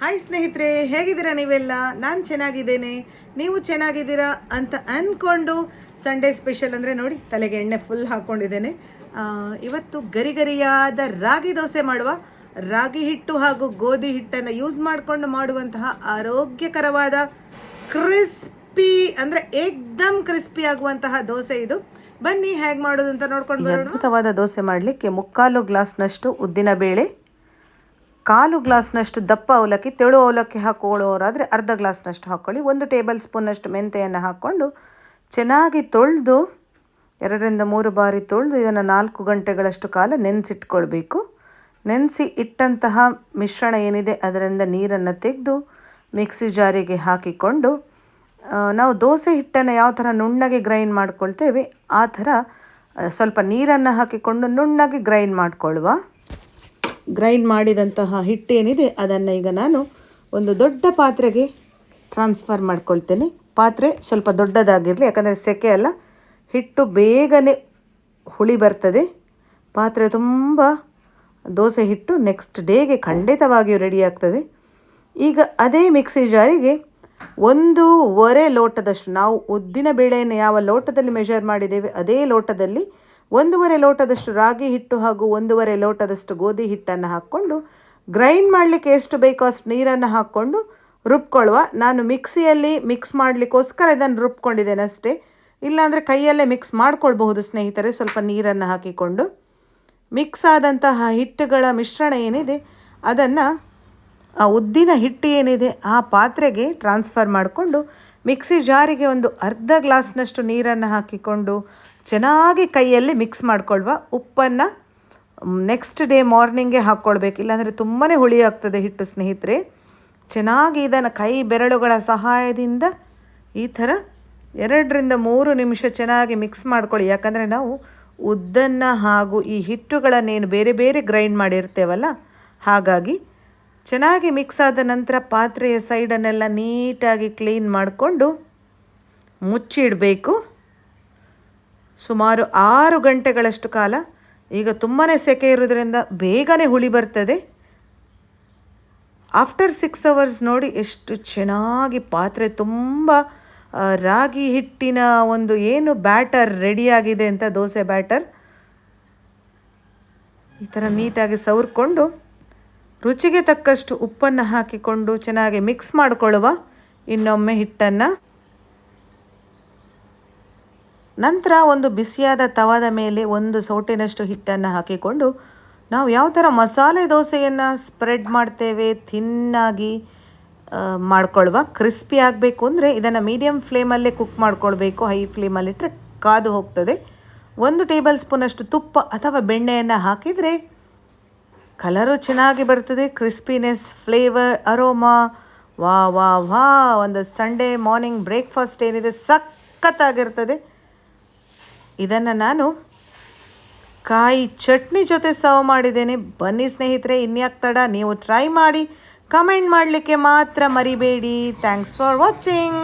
Hi ಸ್ನೇಹಿತರೆ, ಹೇಗಿದ್ದೀರಾ ನೀವೆಲ್ಲ? ನಾನು ಚೆನ್ನಾಗಿದ್ದೇನೆ, ನೀವು ಚೆನ್ನಾಗಿದ್ದೀರಾ ಅಂತ ಅಂದ್ಕೊಂಡು ಸಂಡೇ ಸ್ಪೆಷಲ್ ಅಂದರೆ ನೋಡಿ, ತಲೆಗೆ ಎಣ್ಣೆ ಫುಲ್ ಹಾಕ್ಕೊಂಡಿದ್ದೇನೆ. ಇವತ್ತು ಗರಿಗರಿಯಾದ ರಾಗಿ ದೋಸೆ ಮಾಡುವ. ರಾಗಿ ಹಿಟ್ಟು ಹಾಗೂ ಗೋಧಿ ಹಿಟ್ಟನ್ನು ಯೂಸ್ ಮಾಡಿಕೊಂಡು ಮಾಡುವಂತಹ ಆರೋಗ್ಯಕರವಾದ ಕ್ರಿಸ್ಪಿ ಅಂದರೆ ಏಕ್ದಮ್ ಕ್ರಿಸ್ಪಿ ಆಗುವಂತಹ ದೋಸೆ ಇದು. ಬನ್ನಿ ಹೇಗೆ ಮಾಡೋದು ಅಂತ ನೋಡ್ಕೊಂಡು ಬರೋಣ. ಅದ್ಭುತವಾದ ದೋಸೆ ಮಾಡಲಿಕ್ಕೆ 3/4 ಗ್ಲಾಸ್ನಷ್ಟು ಉದ್ದಿನ ಬೇಳೆ, 1/4 ಗ್ಲಾಸ್ನಷ್ಟು ದಪ್ಪ ಅವಲಕ್ಕಿ, ತೆಳು ಅವಲಕ್ಕಿ ಹಾಕೊಳ್ಳೋರಾದರೆ ಅರ್ಧ ಗ್ಲಾಸ್ನಷ್ಟು ಹಾಕ್ಕೊಳ್ಳಿ. 1 ಟೇಬಲ್ ಸ್ಪೂನಷ್ಟು ಮೆಂತೆಯನ್ನು ಹಾಕ್ಕೊಂಡು ಚೆನ್ನಾಗಿ ತೊಳೆದು 2ರಿಂದ 3 ಬಾರಿ ತೊಳೆದು ಇದನ್ನು 4 ಗಂಟೆಗಳಷ್ಟು ಕಾಲ ನೆನೆಸಿಟ್ಕೊಳ್ಬೇಕು. ನೆನೆಸಿ ಇಟ್ಟಂತಹ ಮಿಶ್ರಣ ಏನಿದೆ ಅದರಿಂದ ನೀರನ್ನು ತೆಗೆದು ಮಿಕ್ಸಿ ಜಾರಿಗೆ ಹಾಕಿಕೊಂಡು ನಾವು ದೋಸೆ ಹಿಟ್ಟನ್ನು ಯಾವ ಥರ ನುಣ್ಣಗೆ ಗ್ರೈಂಡ್ ಮಾಡ್ಕೊಳ್ತೇವೆ ಆ ಥರ ಸ್ವಲ್ಪ ನೀರನ್ನು ಹಾಕಿಕೊಂಡು ನುಣ್ಣಗೆ ಗ್ರೈಂಡ್ ಮಾಡಿಕೊಳ್ಳುವ. ಗ್ರೈಂಡ್ ಮಾಡಿದಂತಹ ಹಿಟ್ಟೇನಿದೆ ಅದನ್ನು ಈಗ ನಾನು ಒಂದು ದೊಡ್ಡ ಪಾತ್ರೆಗೆ ಟ್ರಾನ್ಸ್ಫರ್ ಮಾಡ್ಕೊಳ್ತೇನೆ. ಪಾತ್ರೆ ಸ್ವಲ್ಪ ದೊಡ್ಡದಾಗಿರಲಿ, ಯಾಕಂದರೆ ಸೆಕೆ ಅಲ್ಲ, ಹಿಟ್ಟು ಬೇಗನೆ ಹುಳಿ ಬರ್ತದೆ. ಪಾತ್ರೆ ತುಂಬ ದೋಸೆ ಹಿಟ್ಟು ನೆಕ್ಸ್ಟ್ ಡೇಗೆ ಖಂಡಿತವಾಗಿಯೂ ರೆಡಿ ಆಗ್ತದೆ. ಈಗ ಅದೇ ಮಿಕ್ಸಿ ಜಾರಿಗೆ 1/2 ಲೋಟದಷ್ಟು, ನಾವು ಉದ್ದಿನ ಬೇಳೆಯನ್ನು ಯಾವ ಲೋಟದಲ್ಲಿ ಮೆಷರ್ ಮಾಡಿದ್ದೇವೆ ಅದೇ ಲೋಟದಲ್ಲಿ 1/2 ಲೋಟದಷ್ಟು ರಾಗಿ ಹಿಟ್ಟು ಹಾಗೂ 1/2 ಲೋಟದಷ್ಟು ಗೋಧಿ ಹಿಟ್ಟನ್ನು ಹಾಕ್ಕೊಂಡು ಗ್ರೈಂಡ್ ಮಾಡಲಿಕ್ಕೆ ಎಷ್ಟು ಬೇಕೋ ಅಷ್ಟು ನೀರನ್ನು ಹಾಕ್ಕೊಂಡು ರುಬ್ಕೊಳ್ಳುವ. ನಾನು ಮಿಕ್ಸಿಯಲ್ಲಿ ಮಿಕ್ಸ್ ಮಾಡಲಿಕ್ಕೋಸ್ಕರ ಇದನ್ನು ರುಬ್ಕೊಂಡಿದ್ದೇನೆ ಅಷ್ಟೇ, ಇಲ್ಲಾಂದರೆ ಕೈಯಲ್ಲೇ ಮಿಕ್ಸ್ ಮಾಡ್ಕೊಳ್ಬಹುದು ಸ್ನೇಹಿತರೆ. ಸ್ವಲ್ಪ ನೀರನ್ನು ಹಾಕಿಕೊಂಡು ಮಿಕ್ಸ್ ಆದಂತಹ ಹಿಟ್ಟುಗಳ ಮಿಶ್ರಣ ಏನಿದೆ ಅದನ್ನು ಆ ಉದ್ದಿನ ಹಿಟ್ಟು ಏನಿದೆ ಆ ಪಾತ್ರೆಗೆ ಟ್ರಾನ್ಸ್ಫರ್ ಮಾಡಿಕೊಂಡು ಮಿಕ್ಸಿ ಜಾರಿಗೆ ಒಂದು ಅರ್ಧ ಗ್ಲಾಸ್ನಷ್ಟು ನೀರನ್ನು ಹಾಕಿಕೊಂಡು ಚೆನ್ನಾಗಿ ಕೈಯಲ್ಲಿ ಮಿಕ್ಸ್ ಮಾಡಿಕೊಳ್ಳುವ. ಉಪ್ಪನ್ನು ನೆಕ್ಸ್ಟ್ ಡೇ ಮಾರ್ನಿಂಗೇ ಹಾಕ್ಕೊಳ್ಬೇಕು, ಇಲ್ಲಾಂದರೆ ತುಂಬಾ ಹುಳಿ ಆಗ್ತದೆ ಹಿಟ್ಟು ಸ್ನೇಹಿತರೆ. ಚೆನ್ನಾಗಿ ಇದನ್ನು ಕೈ ಬೆರಳುಗಳ ಸಹಾಯದಿಂದ ಈ ಥರ 2ರಿಂದ 3 ನಿಮಿಷ ಚೆನ್ನಾಗಿ ಮಿಕ್ಸ್ ಮಾಡ್ಕೊಳ್ಳಿ. ಯಾಕಂದರೆ ನಾವು ಉದ್ದನ್ನು ಹಾಗೂ ಈ ಹಿಟ್ಟುಗಳನ್ನೇನು ಬೇರೆ ಬೇರೆ ಗ್ರೈಂಡ್ ಮಾಡಿರ್ತೇವಲ್ಲ, ಹಾಗಾಗಿ ಚೆನ್ನಾಗಿ ಮಿಕ್ಸ್ ಆದ ನಂತರ ಪಾತ್ರೆಯ ಸೈಡನ್ನೆಲ್ಲ ನೀಟಾಗಿ ಕ್ಲೀನ್ ಮಾಡಿಕೊಂಡು ಮುಚ್ಚಿಡಬೇಕು. ಸುಮಾರು 6 ಗಂಟೆಗಳಷ್ಟು ಕಾಲ. ಈಗ ತುಂಬಾ ಸೆಕೆ ಇರೋದ್ರಿಂದ ಬೇಗನೆ ಹುಳಿ ಬರ್ತದೆ. ಆಫ್ಟರ್ 6 ಅವರ್ಸ್ ನೋಡಿ ಎಷ್ಟು ಚೆನ್ನಾಗಿ ಪಾತ್ರೆ ತುಂಬ ರಾಗಿ ಹಿಟ್ಟಿನ ಒಂದು ಏನು ಬ್ಯಾಟರ್ ರೆಡಿಯಾಗಿದೆ ಅಂತ, ದೋಸೆ ಬ್ಯಾಟರ್ ಈ ಥರ ನೀಟಾಗಿ ಸವರ್ಕೊಂಡು ರುಚಿಗೆ ತಕ್ಕಷ್ಟು ಉಪ್ಪನ್ನು ಹಾಕಿಕೊಂಡು ಚೆನ್ನಾಗಿ ಮಿಕ್ಸ್ ಮಾಡಿಕೊಳ್ಳುವ. ಇನ್ನೊಮ್ಮೆ ಹಿಟ್ಟನ್ನು ನಂತರ ಒಂದು ಬಿಸಿಯಾದ ತವಾದ ಮೇಲೆ 1 ಸೌಟಿನಷ್ಟು ಹಿಟ್ಟನ್ನು ಹಾಕಿಕೊಂಡು ನಾವು ಯಾವ ಥರ ಮಸಾಲೆ ದೋಸೆಯನ್ನು ಸ್ಪ್ರೆಡ್ ಮಾಡ್ತೇವೆ ಥಿನ್ನಾಗಿ ಮಾಡ್ಕೊಳ್ಳುವ. ಕ್ರಿಸ್ಪಿ ಆಗಬೇಕು ಅಂದರೆ ಇದನ್ನು ಮೀಡಿಯಮ್ ಫ್ಲೇಮಲ್ಲೇ ಕುಕ್ ಮಾಡ್ಕೊಳ್ಬೇಕು, ಹೈ ಫ್ಲೇಮಲ್ಲಿಟ್ಟರೆ ಕಾದು ಹೋಗ್ತದೆ. 1 ಟೇಬಲ್ ಸ್ಪೂನಷ್ಟು ತುಪ್ಪ ಅಥವಾ ಬೆಣ್ಣೆಯನ್ನು ಹಾಕಿದರೆ ಕಲರು ಚೆನ್ನಾಗಿ ಬರ್ತದೆ. ಕ್ರಿಸ್ಪಿನೆಸ್, ಫ್ಲೇವರ್, ಅರೋಮಾ, ವಾ ವಾ ವಾ, ಒಂದು ಸಂಡೇ ಮಾರ್ನಿಂಗ್ ಬ್ರೇಕ್ಫಾಸ್ಟ್ ಏನಿದೆ ಸಖತ್ತಾಗಿರ್ತದೆ. ಇದನ್ನು ನಾನು ಕಾಯಿ ಚಟ್ನಿ ಜೊತೆ ಸರ್ವ್ ಮಾಡಿದ್ದೇನೆ. ಬನ್ನಿ ಸ್ನೇಹಿತರೆ, ಇನ್ಯಾಕೆ ತಡ, ನೀವು ಟ್ರೈ ಮಾಡಿ ಕಮೆಂಟ್ ಮಾಡಲಿಕ್ಕೆ ಮಾತ್ರ ಮರಿಬೇಡಿ. Thanks for watching.